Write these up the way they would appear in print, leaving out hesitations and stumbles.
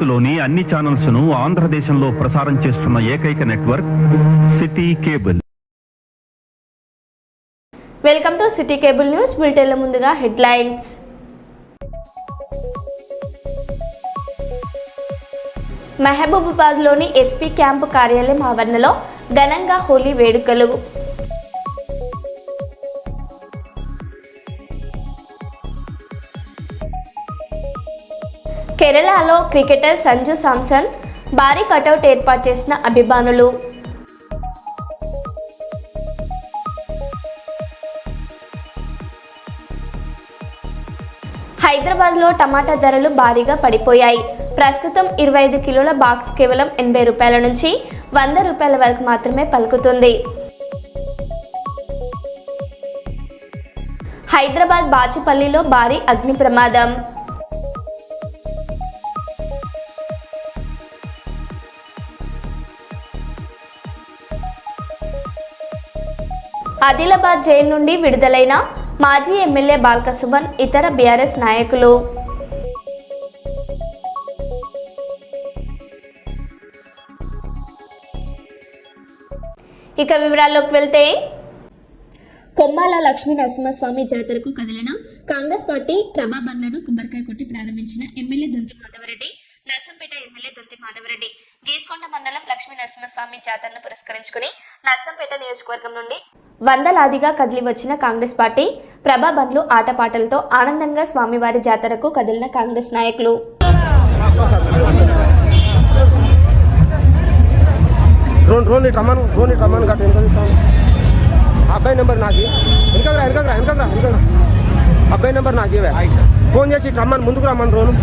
భారత్లోని అన్ని ఛానల్స్ ను ఆంధ్రదేశంలో ప్రసారం చేస్తున్న ఏకైక network City Cable. Welcome to City Cable news బులెటిన్ల ముందుగా హెడ్లైన్స్. మహబూబాబాద్లోని ఎస్పీ క్యాంపు కార్యాలయం ఆవరణలో ఘనంగా హోలీ వేడుకలు. కేరళలో క్రికెటర్ సంజు శాంసన్ భారీ కటౌట్ ఏర్పాటు చేసిన అభిమానులు. హైదరాబాద్లో టమాటా ధరలు భారీగా పడిపోయాయి. ప్రస్తుతం 25 కిలోల బాక్స్ కేవలం 80 రూపాయల నుంచి 100 రూపాయల వరకు మాత్రమే పలుకుతుంది. హైదరాబాద్ బాచుపల్లిలో భారీ అగ్ని ప్రమాదం. ఆదిలాబాద్ జైలు నుండి విడుదలైన మాజీ ఎమ్మెల్యే బాల్క సుమన్, ఇతర బీఆర్ఎస్ నాయకులు. ఇక వివరాల్లోకి వెళ్తే, కొమ్మాల లక్ష్మీ నరసింహస్వామి జాతరకు కదిలిన కాంగ్రెస్ పార్టీ ప్రభాబండ్లను కొబ్బరికాయ కొట్టి ప్రారంభించిన ఎమ్మెల్యే దొంతి మాధవరెడ్డి, నర్సంపేట ఎమ్మెల్యే దొంతి మాధవరెడ్డి గీస్కొండ మండలం లక్ష్మీ నరసింహస్వామి జాతరను పురస్కరించుకుని నర్సంపేట నియోజకవర్గం నుండి వందలాదిగా కదిలి వచ్చిన కాంగ్రెస్ పార్టీ ప్రభాబండ్లు ఆటపాటలతో ఆనందంగా స్వామివారి జాతరకు కదిలిన కాంగ్రెస్ నాయకులు. అబ్బాయి నెంబర్ నాకు అబ్బాయి నెంబర్ నాకు ఫోన్ చేసి రమ్మని ముందుకు రమ్మని రోను.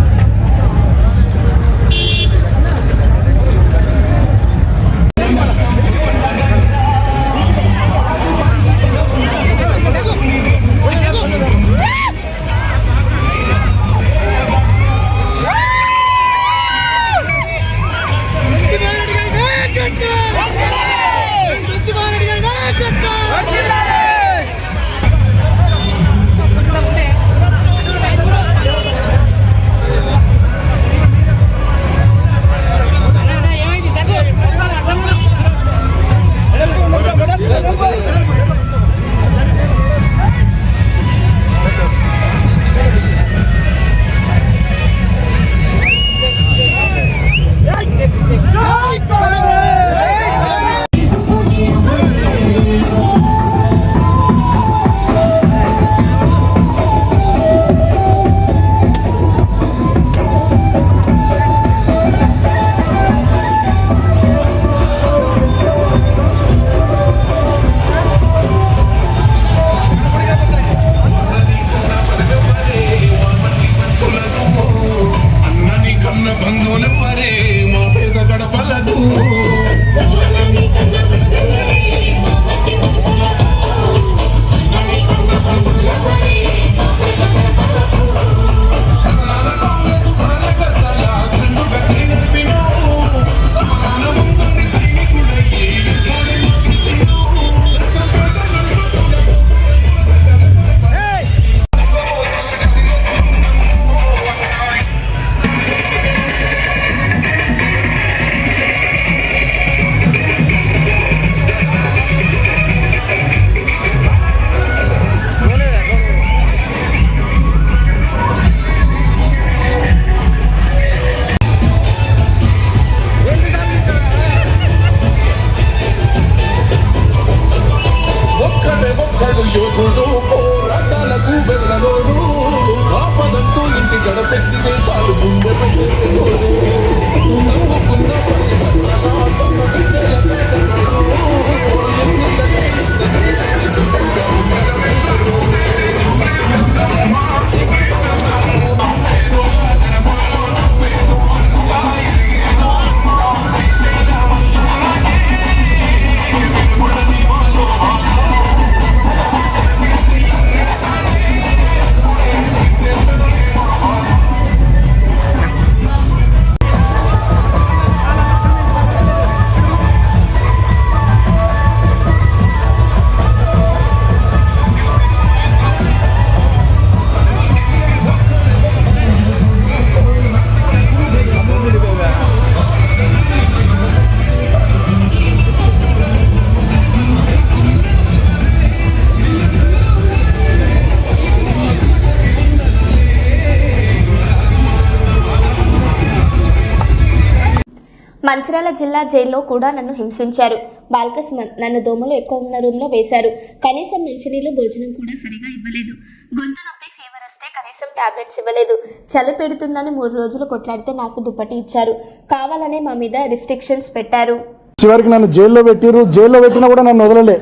మంచిర్యాల జిల్లా జైల్లో కూడా నన్ను హింసించారు. బాల్కసుమన్ నన్ను దోమలు ఎక్కువ ఉన్న రూమ్లో వేశారు. కనీసం మంచినీళ్ళు భోజనం కూడా సరిగా ఇవ్వలేదు. గొంతు నొప్పి ఫీవర్ వస్తే కనీసం టాబ్లెట్స్ ఇవ్వలేదు. చలి పెడుతుందని 3 రోజులు కొట్లాడితే నాకు దుప్పటి ఇచ్చారు. కావాలనే మా మీద రిస్ట్రిక్షన్స్ పెట్టారు. చివరికి నన్ను జైల్లో పెట్టిరు. జైల్లో పెట్టినా కూడా నన్ను వదలలే.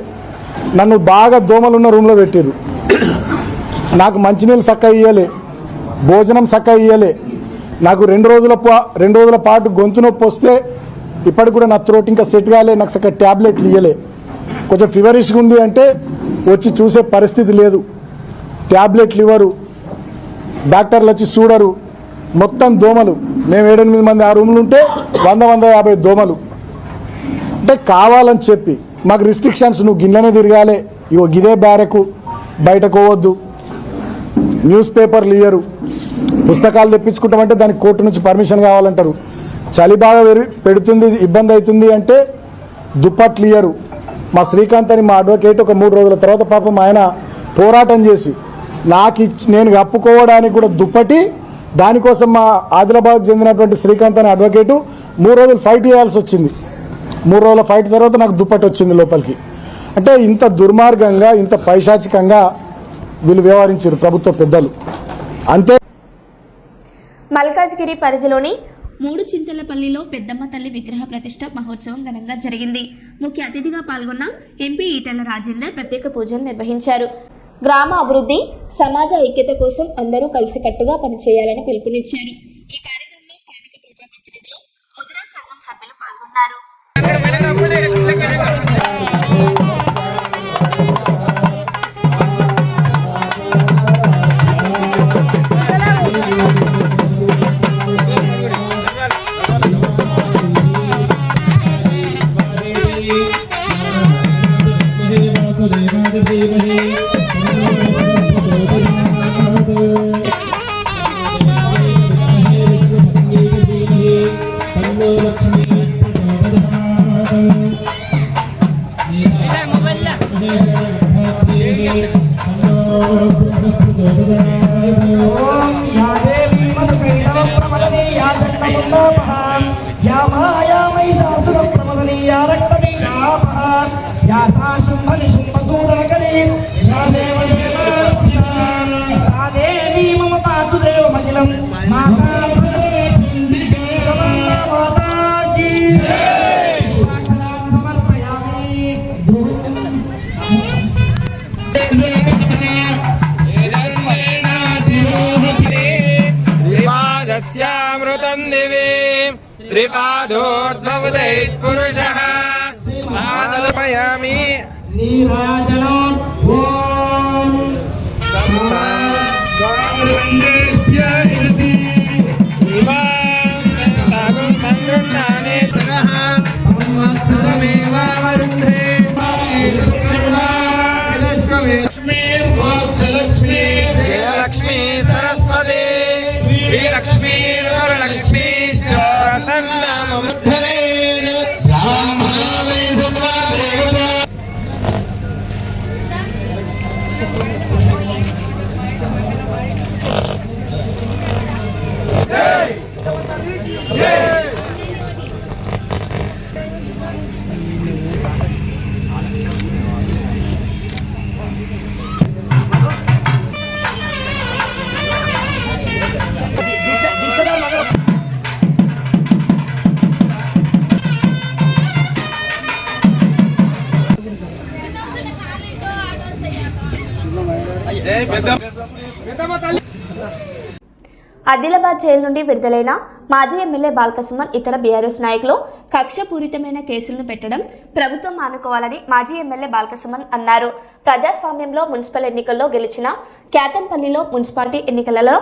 నన్ను బాగా దోమలున్న రూమ్లో పెట్టిరు. నాకు మంచినీళ్ళు చక్కగా ఇయ్యలే, భోజనం చక్కగా ఇయ్యలే. నాకు 2 రోజుల పాటు గొంతు నొప్పి వస్తే ఇప్పటికి కూడా నా త్రోట్ ఇంకా సెట్ కాలే. నాకు చక్కగా ట్యాబ్లెట్లు ఇయ్యలే. కొంచెం ఫీవరిష్గా ఉంది అంటే వచ్చి చూసే పరిస్థితి లేదు. ట్యాబ్లెట్లు ఇవ్వరు, డాక్టర్లు వచ్చి చూడరు. మొత్తం దోమలు. మేము 7-8 మంది ఆ రూమ్లు ఉంటే 100-150 దోమలు. అంటే కావాలని చెప్పి మాకు రిస్ట్రిక్షన్స్, నువ్వు గిన్నెనే తిరగాలి, ఇగో గిదే బ్యారెకు, బయటకు పోవద్దు, న్యూస్ పేపర్లు ఇయ్యరు, పుస్తకాలు తెప్పించుకుంటామంటే దానికి కోర్టు నుంచి పర్మిషన్ కావాలంటారు. చలి బాగా పెడుతుంది, ఇబ్బంది అవుతుంది అంటే దుప్పట్లు ఇయ్యరు. మా శ్రీకాంత్ అని మా అడ్వకేట్ ఒక 3 రోజుల తర్వాత పాపం ఆయన పోరాటం చేసి నేను కప్పుకోవడానికి కూడా దుప్పటి, దానికోసం మా ఆదిలాబాద్ చెందినటువంటి శ్రీకాంత్ అనే అడ్వకేటు 3 రోజులు ఫైట్ చేయాల్సి వచ్చింది. 3 రోజుల ఫైట్ తర్వాత నాకు దుప్పటి వచ్చింది లోపలికి. అంటే ఇంత దుర్మార్గంగా, ఇంత పైశాచికంగా వీళ్ళు వ్యవహరించారు ప్రభుత్వ పెద్దలు. అంతే. మల్కాజ్గిరి పరిధిలోని 3 చింతలపల్లిలో పెద్దమ్మ తల్లి విగ్రహ ప్రతిష్ట మహోత్సవం ఘనంగా జరిగింది. ముఖ్య అతిథిగా పాల్గొన్న ఎంపీ ఈటెల రాజేందర్ ప్రత్యేక పూజలు నిర్వహించారు. గ్రామ అభివృద్ధి, సమాజ ఐక్యత కోసం అందరూ కలిసికట్టుగా పనిచేయాలని పిలుపునిచ్చారు. ఈ కార్యక్రమంలో స్థానిక ప్రజాప్రతినిధులు, ముద్రా సంఘం సభ్యులు పాల్గొన్నారు. त्रिपादोर्ध्वोदयः पुरुषः आदर्पयामि नीराजनो ओम संसारस्य इति इमां संतागं संगृह्णाने तनः संवत्सरमेव वरुन्धे लक्ष्मी मोक्षलक्ष्मी जयलक्ष्मी सरस्वती श्रीलक्ष्मी वरलक्ष्मी ఆదిలాబాద్ జైలు నుండి విడుదలైన మాజీ ఎమ్మెల్యే బాల్కసుమన్ ఇతర బీఆర్ఎస్ నాయకులు కక్షపూరితమైన కేసులను పెట్టడం ప్రభుత్వం మానుకోవాలని మాజీ ఎమ్మెల్యే బాల్కసుమన్ అన్నారు. ప్రజాస్వామ్యంలో మున్సిపల్ ఎన్నికల్లో గెలిచిన క్యాతన్పల్లిలో మున్సిపాలిటీ ఎన్నికలలో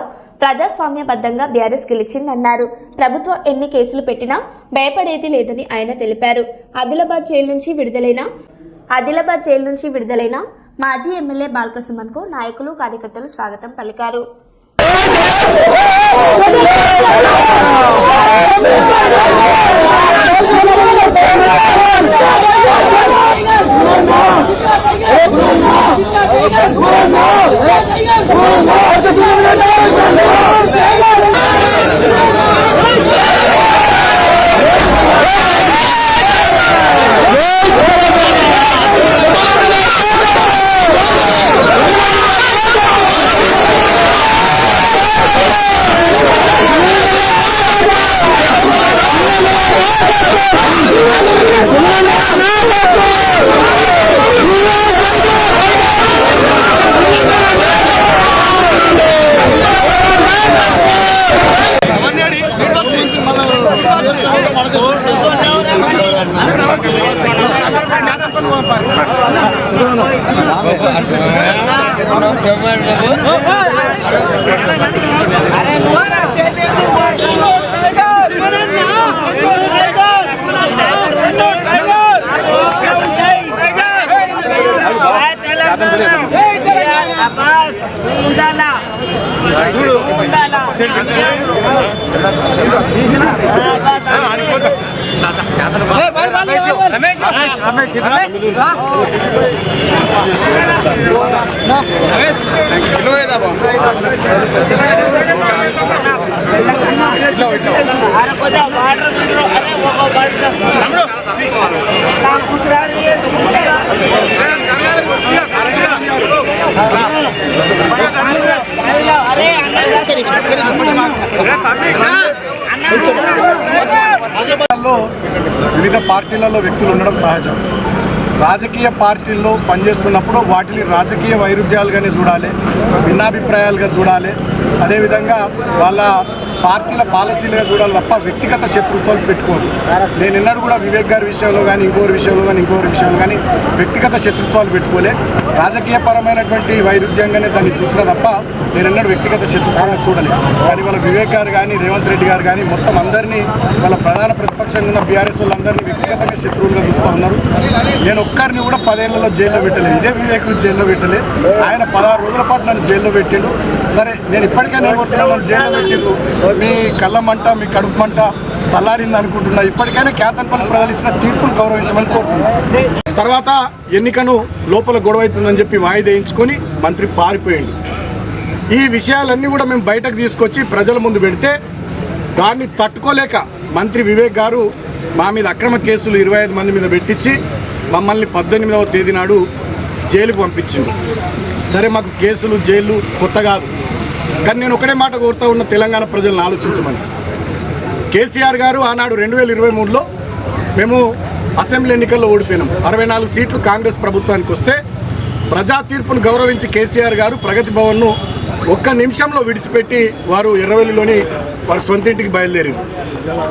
ప్రజాస్వామ్యబద్ధంగా బీఆర్ఎస్ గెలిచిందన్నారు. ప్రభుత్వం ఎన్ని కేసులు పెట్టినా భయపడేది లేదని ఆయన తెలిపారు. ఆదిలాబాద్ జైలు నుంచి విడుదలైన మాజీ ఎమ్మెల్యే బాల్కసుమన్ కు నాయకులు, కార్యకర్తలు స్వాగతం పలికారు. వివిధ పార్టీలలో వ్యక్తులు ఉండడం సహజం. రాజకీయ పార్టీల్లో పనిచేస్తున్నప్పుడు వాటిని రాజకీయ వైరుధ్యాలుగానే చూడాలి, భిన్నాభిప్రాయాలుగా చూడాలి, అదేవిధంగా వాళ్ళ పార్టీల పాలసీలుగా చూడాలి తప్ప వ్యక్తిగత శత్రుత్వాలు పెట్టుకోదు. నేను ఎన్నడూ కూడా వివేక్ గారి విషయంలో కానీ ఇంకోరి విషయంలో కానీ వ్యక్తిగత శత్రుత్వాలు పెట్టుకోలే. రాజకీయపరమైనటువంటి వైరుధ్యంగానే దాన్ని చూసినా తప్ప నేను ఎన్నడూ వ్యక్తిగత శత్రుత్వంగా చూడలేదు. కానీ వాళ్ళ వివేక్ గారు కానీ రేవంత్ రెడ్డి గారు కానీ మొత్తం అందరినీ వాళ్ళ ప్రధాన ప్రతిపక్షంగా ఉన్న బీఆర్ఎస్ వాళ్ళందరినీ వ్యక్తిగతంగా శత్రువులుగా చూస్తూ ఉన్నారు. నేను ఒక్కరిని కూడా 10 ఏళ్లలో జైల్లో పెట్టలేదు. ఇదే వివేక్ను జైల్లో పెట్టలే. ఆయన 16 రోజుల పాటు నన్ను జైల్లో పెట్టిండు. సరే, నేను ఇప్పటికైనా ఏమంటున్నాను, నన్ను జైల్లో పెట్టిండు, మీ కళ్ళ మంట మీ కడుపు మంట సల్లారింది అనుకుంటున్నా. ఇప్పటికైనా కేతన్పల్లి ప్రజలు ఇచ్చిన తీర్పును గౌరవించమని కోరుతున్నా. తర్వాత ఎన్నికను లోపల గొడవ అవుతుందని చెప్పి వాయిదా వేయించుకొని మంత్రి పారిపోయింది. ఈ విషయాలన్నీ కూడా మేము బయటకు తీసుకొచ్చి ప్రజల ముందు పెడితే దాన్ని తట్టుకోలేక మంత్రి వివేక్ గారు మా మీద అక్రమ కేసులు 25 మంది మీద పెట్టించి మమ్మల్ని 18వ తేదీ నాడు జైలుకు పంపించింది. సరే, మాకు కేసులు జైలు కొత్త కాదు, కానీ నేను ఒకటే మాట కోరుతా ఉన్న తెలంగాణ ప్రజలను ఆలోచించమని. కేసీఆర్ గారు ఆనాడు 2023లో మేము అసెంబ్లీ ఎన్నికల్లో ఓడిపోయినాం. 64 సీట్లు కాంగ్రెస్ ప్రభుత్వానికి వస్తే ప్రజా తీర్పును గౌరవించి కేసీఆర్ గారు ప్రగతి భవన్ను ఒక్క నిమిషంలో విడిచిపెట్టి వారు ఎర్రవెల్లిలోని వారి సొంత ఇంటికి బయలుదేరారు.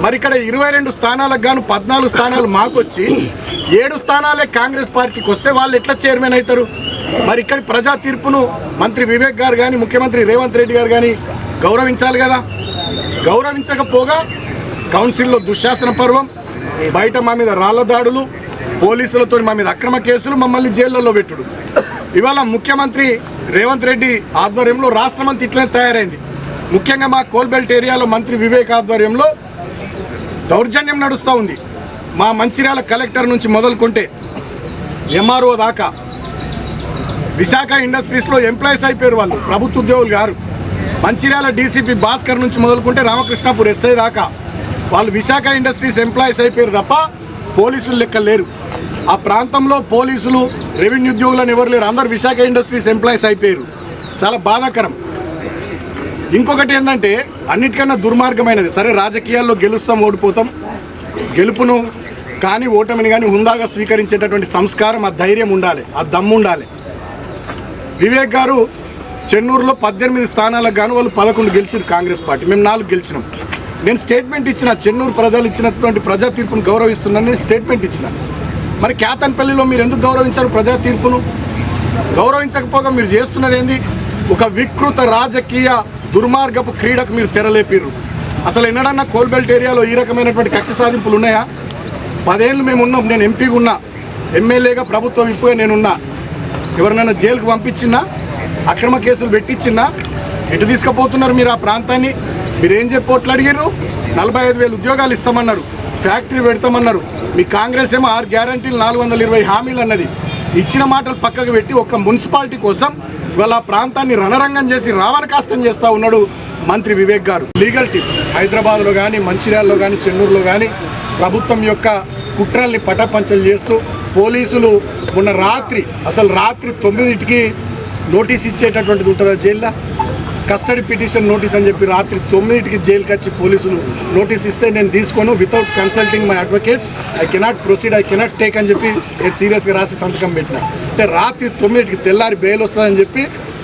మరి ఇక్కడ 22 స్థానాలకు గాను 14 స్థానాలు మాకు వచ్చి 7 స్థానాలే కాంగ్రెస్ పార్టీకి వస్తే వాళ్ళు ఎట్లా చైర్మన్ అవుతారు? మరి ఇక్కడ ప్రజా తీర్పును మంత్రి వివేక్ గారు కానీ ముఖ్యమంత్రి రేవంత్ రెడ్డి గారు కానీ గౌరవించాలి కదా. గౌరవించకపోగా కౌన్సిల్లో దుశ్శాసన పర్వం, బయట మా మీద రాళ్ల దాడులు, పోలీసులతో మా మీద అక్రమ కేసులు, మమ్మల్ని జైళ్లలో పెట్టుడు. ఇవాళ ముఖ్యమంత్రి రేవంత్ రెడ్డి ఆధ్వర్యంలో రాష్ట్రమంతా ఇట్లనే తయారైంది. ముఖ్యంగా మా కోల్బెల్ట్ ఏరియాలో మంత్రి వివేక్ ఆధ్వర్యంలో దౌర్జన్యం నడుస్తూ ఉంది. మా మంచిర్యాల కలెక్టర్ నుంచి మొదలుకుంటే ఎంఆర్ఓ దాకా విశాఖ ఇండస్ట్రీస్లో ఎంప్లాయీస్ అయిపోయారు. వాళ్ళు ప్రభుత్వ ఉద్యోగులు గారు. మంచిర్యాల డీసీపీ భాస్కర్ నుంచి మొదలుకుంటే రామకృష్ణాపూర్ ఎస్ఐ దాకా వాళ్ళు విశాఖ ఇండస్ట్రీస్ ఎంప్లాయీస్ అయిపోయారు తప్ప పోలీసులు లెక్క లేరు. ఆ ప్రాంతంలో పోలీసులు రెవెన్యూ ఉద్యోగులను ఎవరు లేరు, అందరు విశాఖ ఇండస్ట్రీస్ ఎంప్లాయీస్ అయిపోయారు. చాలా బాధాకరం. ఇంకొకటి ఏంటంటే అన్నిటికన్నా దుర్మార్గమైనది, సరే రాజకీయాల్లో గెలుస్తాం ఓడిపోతాం, గెలుపును కానీ ఓటమిని కానీ హుందాగా స్వీకరించేటటువంటి సంస్కారం, ఆ ధైర్యం ఉండాలి, ఆ దమ్ము ఉండాలి. వివేక్ గారు చెన్నూరులో 18 స్థానాలకు గాను వాళ్ళు 11 గెలిచారు కాంగ్రెస్ పార్టీ, మేము 4 గెలిచినాం. నేను స్టేట్మెంట్ ఇచ్చిన, చెన్నూరు ప్రజలు ఇచ్చినటువంటి ప్రజా తీర్పును గౌరవిస్తున్నాను నేను స్టేట్మెంట్ ఇచ్చిన. మరి కేతన్పల్లిలో మీరు ఎందుకు గౌరవించారు ప్రజా తీర్పును? గౌరవించకపోగా మీరు చేస్తున్నది ఏంది? ఒక వికృత రాజకీయ దుర్మార్గపు క్రీడకు మీరు తెరలేపిర్రు. అసలు ఎన్నడన్నా కోల్బెల్ట్ ఏరియాలో ఈ రకమైనటువంటి కక్ష సాధింపులు ఉన్నాయా? 10 ఏళ్ళు మేము ఉన్నాం. నేను ఎంపీగా ఉన్నా, ఎమ్మెల్యేగా ప్రభుత్వం ఇప్పుడే నేనున్నా. ఎవరినైనా జైలుకు పంపించినా, అక్రమ కేసులు పెట్టించినా ఎటు తీసుకుపోతున్నారు మీరు ఆ ప్రాంతాన్ని? మీరు ఏం చెప్పి అడిగారు? 45,000 ఉద్యోగాలు ఇస్తామన్నారు, ఫ్యాక్టరీ పెడతామన్నారు. మీ కాంగ్రెస్ ఏమో 6 గ్యారంటీలు 420 హామీలు అన్నది. ఇచ్చిన మాటలు పక్కకు పెట్టి ఒక్క మున్సిపాలిటీ కోసం ఇవాళ ఆ ప్రాంతాన్ని రణరంగం చేసి రావణ కాష్టం చేస్తూ ఉన్నాడు మంత్రి వివేక్ గారు. లీగల్ టీమ్ హైదరాబాద్లో కానీ మంచిర్యాలలో కానీ చెన్నూరులో కానీ ప్రభుత్వం యొక్క కుట్రల్ని పటాపంచలు చేస్తూ పోలీసులు మొన్న రాత్రి 9కి నోటీస్ ఇచ్చేటటువంటిది ఉంటుందా జైల్లో? కస్టడీ పిటిషన్ నోటీస్ అని చెప్పి రాత్రి 9కి జైలుకి వచ్చి పోలీసులు నోటీస్ ఇస్తే నేను తీసుకోను, without consulting my advocates I cannot proceed, I cannot take అని చెప్పి నేను సీరియస్గా రాసి సంతకం పెట్టిన. అంటే రాత్రి 9కి తెల్లారి బెయిల్ వస్తుందని చెప్పి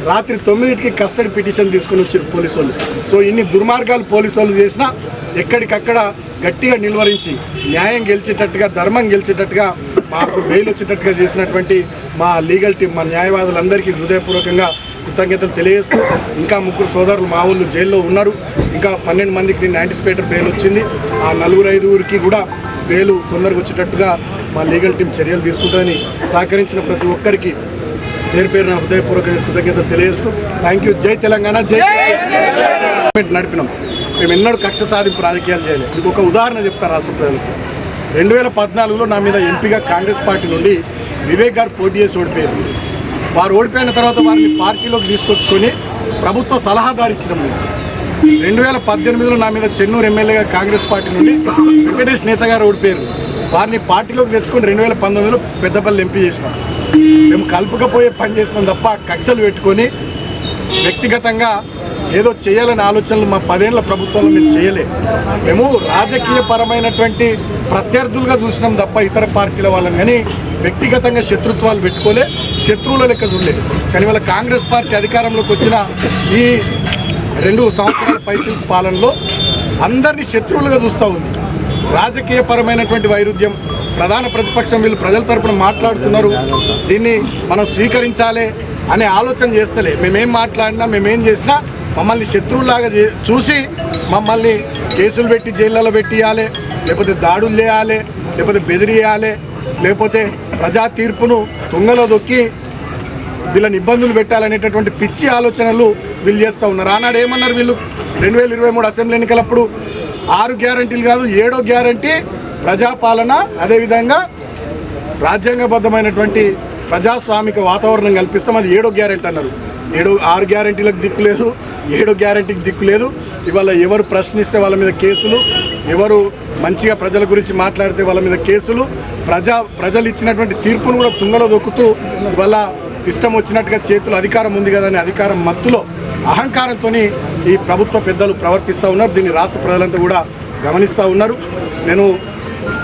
రాత్రి 9కి కస్టడీ పిటిషన్ తీసుకుని వచ్చారు పోలీసు వాళ్ళు. సో ఇన్ని దుర్మార్గాలు పోలీసు వాళ్ళు చేసినా ఎక్కడికక్కడ గట్టిగా నిలువరించి న్యాయం గెలిచేటట్టుగా, ధర్మం గెలిచేటట్టుగా, మాకు బెయిల్ వచ్చేటట్టుగా చేసినటువంటి మా లీగల్ టీం, మా న్యాయవాదులందరికీ హృదయపూర్వకంగా కృతజ్ఞతలు తెలియజేస్తూ, ఇంకా 3 సోదరులు మా ఊళ్ళు జైల్లో ఉన్నారు. ఇంకా 12 మందికి నిన్న యాంటిసిపేటర్ బెయిల్ వచ్చింది. ఆ 4-5 కూడా బెయిల్ తొందరగా వచ్చేటట్టుగా మా లీగల్ టీం చర్యలు తీసుకుంటుందని సహకరించిన ప్రతి ఒక్కరికి పేరు పేరున హృదయపూర్వక కృతజ్ఞతలు తెలియజేస్తూ థ్యాంక్ యూ. జై తెలంగాణ, జై నడిపినాం. మేము ఎన్నడూ కక్ష సాధింపు రాజకీయాలు చేయలేదు. మీకు ఒక ఉదాహరణ చెప్తాను రాష్ట్ర ప్రజలకు. 2014లో నా మీద ఎంపీగా కాంగ్రెస్ పార్టీ నుండి వివేక్ గారు పోటీ చేసి ఓడిపోయారు. వారు ఓడిపోయిన తర్వాత వారిని పార్టీలోకి తీసుకొచ్చుకొని ప్రభుత్వ సలహాదారు ఇచ్చినాం. 2018లో నా మీద చెన్నూరు ఎమ్మెల్యేగా కాంగ్రెస్ పార్టీ నుండి వెంకటేష్ నేత గారు ఓడిపోయారు. వారిని పార్టీలోకి తెచ్చుకొని 2019లో పెద్దపల్లి ఎంపీ చేసినాం. మేము కలుపుకపోయే పని చేసినాం తప్ప కక్షలు పెట్టుకొని వ్యక్తిగతంగా ఏదో చేయాలనే ఆలోచనలు మా 10 ఏళ్ల ప్రభుత్వంలో మేము చేయలే. మేము రాజకీయపరమైనటువంటి ప్రత్యర్థులుగా చూసినాం తప్ప ఇతర పార్టీల వాళ్ళని కానీ వ్యక్తిగతంగా శత్రుత్వాలు పెట్టుకోలే, శత్రువుల లెక్క చూడలేదు. కానీ వాళ్ళ కాంగ్రెస్ పార్టీ అధికారంలోకి వచ్చిన ఈ 2 సంవత్సరాల పైచిలుకు పాలనలో అందరినీ శత్రువులుగా చూస్తూ ఉంది. రాజకీయపరమైనటువంటి వైరుధ్యం, ప్రధాన ప్రతిపక్షం వీళ్ళు ప్రజల తరపున మాట్లాడుతున్నారు, దీన్ని మనం స్వీకరించాలి అనే ఆలోచన చేస్తలే. మేమేం మాట్లాడినా, మేమేం చేసినా మమ్మల్ని శత్రువులాగా చూసి మమ్మల్ని కేసులు పెట్టి జైళ్ళలో పెట్టియాలి, లేకపోతే దాడులు చేయాలి, లేకపోతే బెదిరియాలి, లేకపోతే ప్రజా తీర్పును తుంగలో దొక్కి వీళ్ళని ఇబ్బందులు పెట్టాలనేటటువంటి పిచ్చి ఆలోచనలు వీళ్ళు చేస్తూ ఉన్నారు. ఆనాడు ఏమన్నారు వీళ్ళు 2023 అసెంబ్లీ ఎన్నికలప్పుడు 6 గ్యారంటీలు కాదు 7వ గ్యారంటీ ప్రజాపాలన, అదేవిధంగా రాజ్యాంగబద్ధమైనటువంటి ప్రజాస్వామిక వాతావరణం కల్పిస్తాం, అది 7వ గ్యారంటీ అన్నారు. 6 గ్యారంటీలకు దిక్కు లేదు, 7వ గ్యారంటీకి దిక్కు లేదు. ఇవాళ ఎవరు ప్రశ్నిస్తే వాళ్ళ మీద కేసులు, ఎవరు మంచిగా ప్రజల గురించి మాట్లాడితే వాళ్ళ మీద కేసులు, ప్రజలు ఇచ్చినటువంటి తీర్పును కూడా తుంగలో దొక్కుతూ ఇవాళ ఇష్టం వచ్చినట్టుగా చేతులు అధికారం ఉంది కదా అని అధికారం మత్తులో అహంకారంతో ఈ ప్రభుత్వ పెద్దలు ప్రవర్తిస్తూ ఉన్నారు. దీన్ని రాష్ట్ర ప్రజలంతా కూడా గమనిస్తూ ఉన్నారు. నేను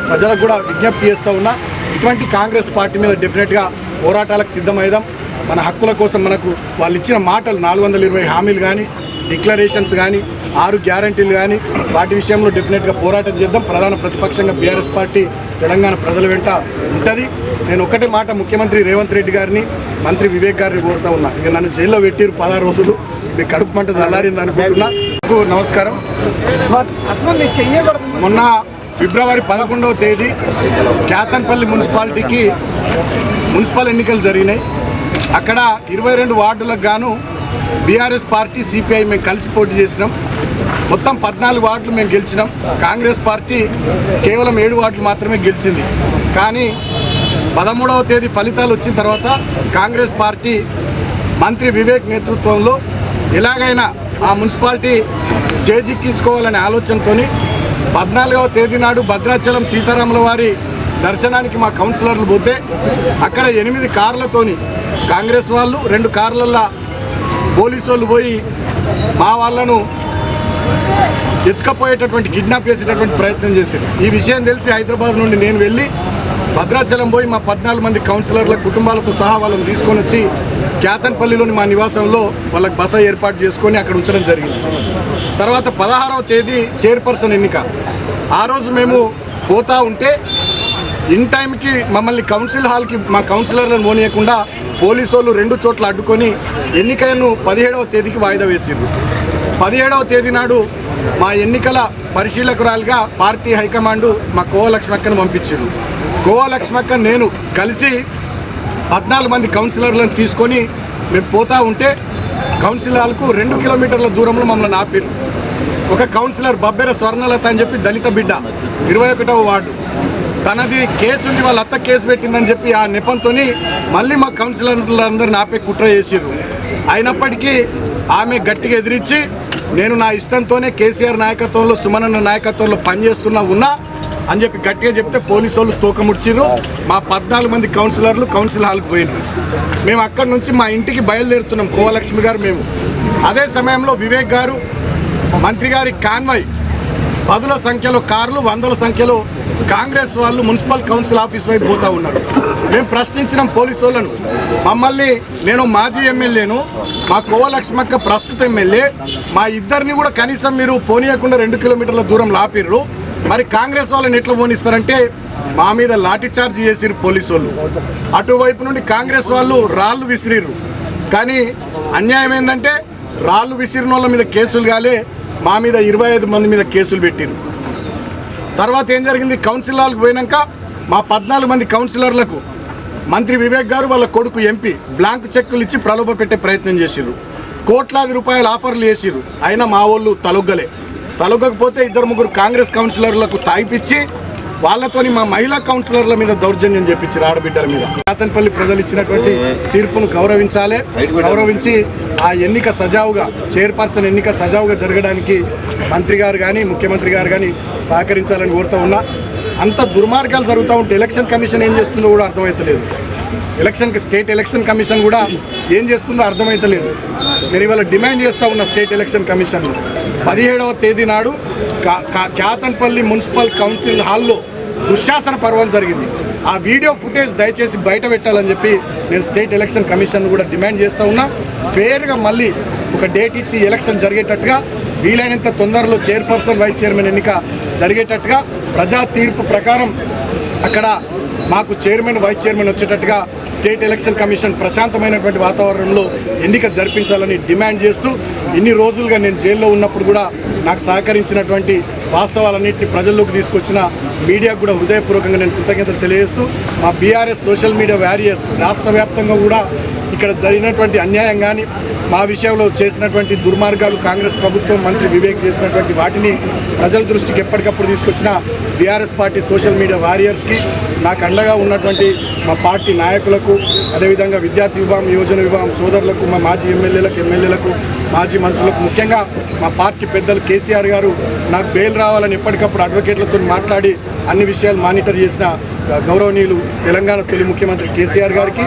ప్రజలకు కూడా విజ్ఞప్తి చేస్తూ ఉన్నా, ఇటువంటి కాంగ్రెస్ పార్టీ మీద డెఫినెట్గా పోరాటాలకు సిద్ధమైదాం. మన హక్కుల కోసం మనకు వాళ్ళు ఇచ్చిన మాటలు 420 హామీలు కానీ, డిక్లరేషన్స్ కానీ, 6 గ్యారంటీలు కానీ, వాటి విషయంలో డెఫినెట్గా పోరాటం చేద్దాం. ప్రధాన ప్రతిపక్షంగా బీఆర్ఎస్ పార్టీ తెలంగాణ ప్రజల వెంట ఉంటుంది. నేను ఒకటే మాట ముఖ్యమంత్రి రేవంత్ రెడ్డి గారిని, మంత్రి వివేక్ గారిని కోరుతూ ఉన్నా. ఇక నన్ను జైల్లో పెట్టిరు 16 రోజులు, మీ కడుపు మంట చల్లారింది అనుకుంటున్నా. నమస్కారం. మొన్న ఫిబ్రవరి 11వ తేదీ క్యాతన్పల్లి మున్సిపాలిటీకి మున్సిపల్ ఎన్నికలు జరిగినాయి. అక్కడ 22 వార్డులకు గాను బీఆర్ఎస్ పార్టీ, సిపిఐ మేము కలిసి పోటీ చేసినాం. మొత్తం 14 వార్డులు మేము గెలిచినాం. కాంగ్రెస్ పార్టీ కేవలం 7 వార్డులు మాత్రమే గెలిచింది. కానీ 13వ తేదీ ఫలితాలు వచ్చిన తర్వాత కాంగ్రెస్ పార్టీ మంత్రి వివేక్ నేతృత్వంలో ఎలాగైనా ఆ మున్సిపాలిటీ చేజిక్కించుకోవాలనే ఆలోచనతో 14వ తేదీ నాడు భద్రాచలం సీతారాముల వారి దర్శనానికి మా కౌన్సిలర్లు పోతే అక్కడ 8 కార్లతోని కాంగ్రెస్ వాళ్ళు, 2 కార్లల్లో పోలీసు వాళ్ళు పోయి మా వాళ్ళను ఎత్తుకపోయేటటువంటి కిడ్నాప్ చేసేటటువంటి ప్రయత్నం చేశారు. ఈ విషయం తెలిసి హైదరాబాద్ నుండి నేను వెళ్ళి భద్రాచలం పోయి మా 14 మంది కౌన్సిలర్ల కుటుంబాలతో సహా వాళ్ళని తీసుకొని వచ్చి క్యాతన్పల్లిలోని మా నివాసంలో వాళ్ళకి బస ఏర్పాటు చేసుకొని అక్కడ ఉంచడం జరిగింది. తర్వాత 16వ తేదీ చైర్పర్సన్ ఎన్నిక. ఆ రోజు మేము పోతా ఉంటే ఇన్ టైంకి మమ్మల్ని కౌన్సిల్ హాల్కి మా కౌన్సిలర్లను మోనియకుండా పోలీసు వాళ్ళు 2 చోట్ల అడ్డుకొని ఎన్నికలను 17వ తేదీకి వాయిదా వేసిండ్రు. 17వ తేదీ నాడు మా ఎన్నికల పరిశీలకురాలుగా పార్టీ హైకమాండ్ మా కోవ లక్ష్మక్కను పంపించారు. కోవ లక్ష్మక్క నేను కలిసి 14 మంది కౌన్సిలర్లను తీసుకొని మేము పోతా ఉంటే కౌన్సిల్ హాల్కు 2 కిలోమీటర్ల దూరంలో మమ్మల్ని ఆపారు. ఒక కౌన్సిలర్ బబ్బెర స్వర్ణలత అని చెప్పి దళిత బిడ్డ, 21వ వార్డు, తనది కేసు ఉంది, వాళ్ళ అత్త కేసు పెట్టిందని చెప్పి ఆ నెపంతో మళ్ళీ మా కౌన్సిలర్లందరిని ఆపే కుట్ర చేసిర్రు. అయినప్పటికీ ఆమె గట్టిగా ఎదిరించి నేను నా ఇష్టంతోనే కేసీఆర్ నాయకత్వంలో, సుమనన్న నాయకత్వంలో పనిచేస్తున్నా ఉన్నా అని చెప్పి గట్టిగా చెప్తే పోలీసు వాళ్ళు తోకముడ్చిర్రు. మా 14 మంది కౌన్సిలర్లు కౌన్సిల్ హాల్కి పోయినారు. మేము అక్కడి నుంచి మా ఇంటికి బయలుదేరుతున్నాం, కోవలక్ష్మి గారు, మేము. అదే సమయంలో వివేక్ గారు, మంత్రి గారి కాన్వాయ్, 10ల సంఖ్యలో కార్లు, 100ల సంఖ్యలో కాంగ్రెస్ వాళ్ళు మున్సిపల్ కౌన్సిల్ ఆఫీస్ వైపు పోతూ ఉన్నారు. మేము ప్రశ్నించినాం పోలీసు వాళ్ళను. మమ్మల్ని, నేను మాజీ ఎమ్మెల్యేను, మా కోవ లక్ష్మక్క ప్రస్తుత ఎమ్మెల్యే, మా ఇద్దరిని కూడా కనీసం మీరు పోనీయకుండా 2 కిలోమీటర్ల దూరం లాపిర్రు, మరి కాంగ్రెస్ వాళ్ళని ఎట్లా పోనిస్తారంటే మా మీద లాఠీ చార్జ్ చేసిరు పోలీసు వాళ్ళు. అటువైపు నుండి కాంగ్రెస్ వాళ్ళు రాళ్ళు విసిరిరు. కానీ అన్యాయం ఏంటంటే రాళ్ళు విసిరిన వాళ్ళ మీద కేసులు కాలే, మా మీద 25 మంది మీద కేసులు పెట్టిరు. తర్వాత ఏం జరిగింది, కౌన్సిల్ హాల్కి పోయినాక మా 14 మంది కౌన్సిలర్లకు మంత్రి వివేక్ గారు వాళ్ళ కొడుకు ఎంపీ బ్లాంక్ చెక్కులు ఇచ్చి ప్రలోభ పెట్టే ప్రయత్నం చేసిర్రు. కోట్లాది రూపాయల ఆఫర్లు చేసిర్రు. అయినా మా వాళ్ళు తలొగ్గకపోతే 2-3 కాంగ్రెస్ కౌన్సిలర్లకు తాగిపిచ్చి వాళ్ళతోని మా మహిళా కౌన్సిలర్ల మీద దౌర్జన్యం చేపించారు, ఆడబిడ్డల మీద. కాతన్పల్లి ప్రజలు ఇచ్చినటువంటి తీర్పును గౌరవించి ఆ ఎన్నిక సజావుగా, చైర్పర్సన్ ఎన్నిక సజావుగా జరగడానికి మంత్రి గారు కానీ ముఖ్యమంత్రి గారు కానీ సహకరించాలని కోరుతూ ఉన్నా. అంత దుర్మార్గాలు జరుగుతూ ఉంటే ఎలక్షన్ కమిషన్ ఏం చేస్తుందో కూడా అర్థమవుతలేదు. స్టేట్ ఎలక్షన్ కమిషన్ కూడా ఏం చేస్తుందో అర్థమవుతలేదు. నేను ఇవాళ డిమాండ్ చేస్తూ ఉన్న స్టేట్ ఎలక్షన్ కమిషన్ 17వ తేదీ నాడు కాతన్పల్లి మున్సిపల్ కౌన్సిల్ హాల్లో దుశ్శాసన పర్వం జరిగింది. ఆ వీడియో ఫుటేజ్ దయచేసి బయట పెట్టాలని చెప్పి నేను స్టేట్ ఎలక్షన్ కమిషన్ కూడా డిమాండ్ చేస్తూ ఉన్నా. ఫేర్గా మళ్ళీ ఒక డేట్ ఇచ్చి ఎలక్షన్ జరిగేటట్టుగా, వీలైనంత తొందరలో చైర్పర్సన్ వైస్ చైర్మన్ ఎన్నిక జరిగేటట్టుగా, ప్రజా తీర్పు ప్రకారం అక్కడ మాకు చైర్మన్ వైస్ చైర్మన్ వచ్చేటట్టుగా స్టేట్ ఎలక్షన్ కమిషన్ ప్రశాంతమైనటువంటి వాతావరణంలో ఎన్నిక జరిపించాలని డిమాండ్ చేస్తూ, ఇన్ని రోజులుగా నేను జైల్లో ఉన్నప్పుడు కూడా నాకు సహకరించినటువంటి వాస్తవాలన్నింటినీ ప్రజల్లోకి తీసుకొచ్చిన మీడియాకు కూడా హృదయపూర్వకంగా నేను కృతజ్ఞతలు తెలియజేస్తూ, మా బీఆర్ఎస్ సోషల్ మీడియా వారియర్స్ రాష్ట్ర వ్యాప్తంగా కూడా ఇక్కడ జరిగినటువంటి అన్యాయం కానీ, మా విషయంలో చేసినటువంటి దుర్మార్గాలు, కాంగ్రెస్ ప్రభుత్వం మంత్రి వివేక్ చేసినటువంటి వాటిని ప్రజల దృష్టికి ఎప్పటికప్పుడు తీసుకొచ్చిన బీఆర్ఎస్ పార్టీ సోషల్ మీడియా వారియర్స్కి, నాకు అండగా ఉన్నటువంటి మా పార్టీ నాయకులకు, అదేవిధంగా విద్యార్థి విభాగం, యువజన విభాగం సోదరులకు, మా మాజీ ఎమ్మెల్యేలకు, మాజీ మంత్రులకు, ముఖ్యంగా మా పార్టీ పెద్దలు కేసీఆర్ గారు నాకు బెయిల్ రావాలని ఎప్పటికప్పుడు అడ్వకేట్లతో మాట్లాడి అన్ని విషయాలు మానిటర్ చేసిన గౌరవనీయులు తెలంగాణ తొలి ముఖ్యమంత్రి కేసీఆర్ గారికి,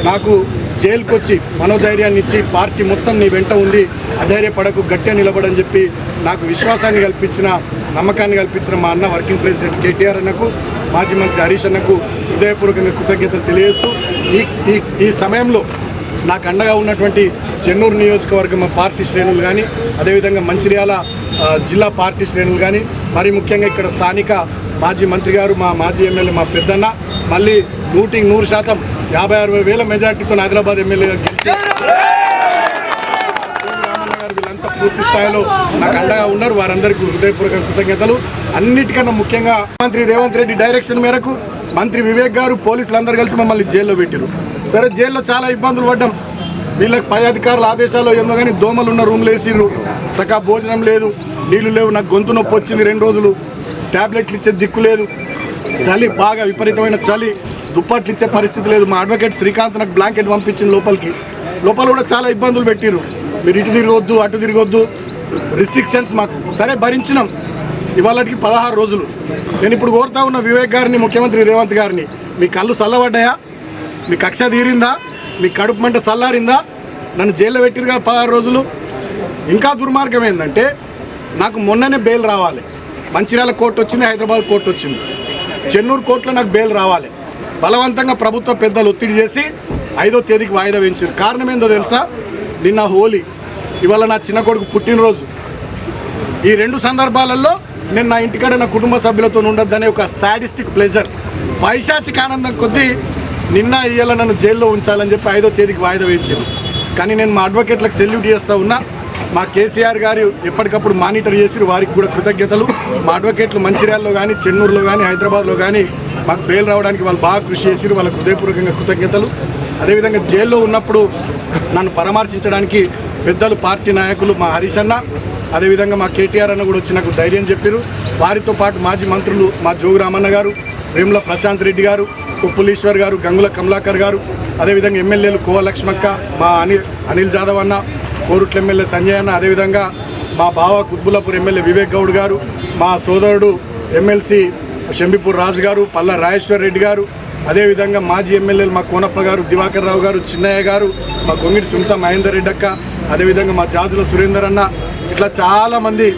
నాకు జైలుకు వచ్చి మనోధైర్యాన్ని ఇచ్చి పార్టీ మొత్తం నీ వెంట ఉంది, అధైర్యపడకు, గట్టిగా నిలబడని చెప్పి నాకు విశ్వాసాన్ని కల్పించిన, నమ్మకాన్ని కల్పించిన మా అన్న వర్కింగ్ ప్రెసిడెంట్ కేటీఆర్ అన్నకు, మాజీ మంత్రి హరీష్ అన్నకు హృదయపూర్వకంగా కృతజ్ఞతలు తెలియజేస్తూ, ఈ సమయంలో నాకు అండగా ఉన్నటువంటి చెన్నూరు నియోజకవర్గం మా పార్టీ శ్రేణులు కానీ, అదేవిధంగా మంచిర్యాల జిల్లా పార్టీ శ్రేణులు కానీ, మరి ముఖ్యంగా ఇక్కడ స్థానిక మాజీ మంత్రి గారు, మా మాజీ ఎమ్మెల్యే మా పెద్దన్న మళ్ళీ 100% 50-60 వేల మెజార్టీతో హైదరాబాద్ ఎమ్మెల్యేగా గెలిచి రామన్న గారు వీళ్ళంతా పూర్తి స్థాయిలో నాకు అండగా ఉన్నారు. వారందరికీ హృదయపూర్వక కృతజ్ఞతలు. అన్నిటికన్నా ముఖ్యంగా మంత్రి రేవంత్ రెడ్డి డైరెక్షన్ మేరకు మంత్రి వివేక్ గారు, పోలీసులు అందరూ కలిసి మమ్మల్ని జైల్లో పెట్టారు. సరే, జైల్లో చాలా ఇబ్బందులు పడ్డాం. వీళ్ళకి పై అధికారుల ఆదేశాలు ఏందో కానీ దోమలు ఉన్న రూమ్లు వేసిర్రు, సకా భోజనం లేదు, నీళ్లు లేవు, నాకు గొంతు నొప్పి వచ్చింది 2 రోజులు, ట్యాబ్లెట్లు ఇచ్చే దిక్కు లేదు, చలి బాగా విపరీతమైన చలి, దుప్పట్లు ఇచ్చే పరిస్థితి లేదు. మా అడ్వకేట్ శ్రీకాంత్ నాకు బ్లాంకెట్ పంపించింది లోపల కూడా చాలా ఇబ్బందులు పెట్టిర్రు. మీరు ఇటు తిరగొద్దు, అటు తిరగొద్దు, రిస్ట్రిక్షన్స్ మాకు. సరే, భరించినాం. ఇవాళకి 16 రోజులు. నేను ఇప్పుడు కోరుతా ఉన్న వివేక్ గారిని, ముఖ్యమంత్రి రేవంత్ గారిని, మీ కళ్ళు చల్లబడ్డాయా? మీ కక్ష తీరిందా? మీ కడుపు మంట చల్లారిందా? నన్ను జైల్లో పెట్టిరుగా 16 రోజులు. ఇంకా దుర్మార్గం ఏంటంటే, నాకు మొన్ననే బెయిల్ రావాలి. మంచిర్యాల కోర్టు వచ్చింది, హైదరాబాద్ కోర్టు వచ్చింది, చెన్నూరు కోర్టులో నాకు బెయిల్ రావాలి. బలవంతంగా ప్రభుత్వ పెద్దలు ఒత్తిడి చేసి 5వ తేదీకి వాయిదా వేయించారు. కారణం ఏందో తెలుసా? నిన్న హోలీ, ఇవాళ నా చిన్న కొడుకు పుట్టినరోజు. ఈ 2 సందర్భాలలో నేను నా ఇంటికాడ నా కుటుంబ సభ్యులతో ఉండొద్దనే ఒక సాడిస్టిక్ ప్లెజర్, పైశాచిక ఆనందం కొద్దీ నిన్న ఇవాళ నన్ను జైల్లో ఉంచాలని చెప్పి 5వ తేదీకి వాయిదా వేయించారు. కానీ నేను మా అడ్వకేట్లకు సెల్యూట్ చేస్తూ ఉన్నా. మా కేసీఆర్ గారు ఎప్పటికప్పుడు మానిటర్ చేసి వారికి కూడా కృతజ్ఞతలు. మా అడ్వకేట్లు మంచిర్యాలలో కానీ, చెన్నూరులో కానీ, హైదరాబాద్లో కానీ మాకు బెయిల్ రావడానికి వాళ్ళు బాగా కృషి చేసి వాళ్ళకు హృదయపూర్వకంగా కృతజ్ఞతలు. అదేవిధంగా జైల్లో ఉన్నప్పుడు నన్ను పరామర్శించడానికి పెద్దలు పార్టీ నాయకులు మా హరీష్ అన్న, అదేవిధంగా మా కేటీఆర్ అన్న కూడా వచ్చి నాకు ధైర్యం చెప్పారు. వారితో పాటు మాజీ మంత్రులు మా జోగు రామన్న గారు, వేముల ప్రశాంత్ రెడ్డి గారు, కొప్పులీశ్వర్ గారు, గంగుల కమలాకర్ గారు, అదేవిధంగా ఎమ్మెల్యేలు కోవ లక్ష్మక్క, మా అనిల్ జాదవ్ అన్న, కోరుట్ల ఎమ్మెల్యే సంజయ్ అన్న, అదేవిధంగా మా బావ కుత్బుల్లాపూర్ ఎమ్మెల్యే వివేక్ గౌడ్ గారు, మా సోదరుడు ఎమ్మెల్సీ షంబిపూర్ రాజు గారు, పల్లా రాజేశ్వర్ రెడ్డి గారు, అదేవిధంగా మాజీ ఎమ్మెల్యేలు మా కోనప్ప గారు, దివాకర్ రావు గారు, చిన్నయ్య గారు, మా గొంగిడి సునీత మహేందర్ రెడ్డి అక్క, అదేవిధంగా మా జాజుల సురేందర్ అన్న, ఇట్లా చాలామంది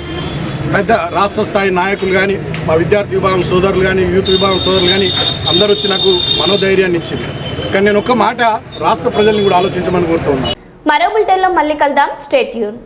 పెద్ద రాష్ట్ర స్థాయి నాయకులు కానీ, మా విద్యార్థి విభాగం సోదరులు కానీ, యూత్ విభాగం సోదరులు కానీ అందరూ వచ్చి నాకు మనోధైర్యాన్ని ఇచ్చింది. కానీ నేను ఒక్క మాట రాష్ట్ర ప్రజల్ని కూడా ఆలోచించమని కోరుతూ ఉన్నాను. మరో బులెటిన్లో మళ్ళీ కలుద్దాం. Stay tune.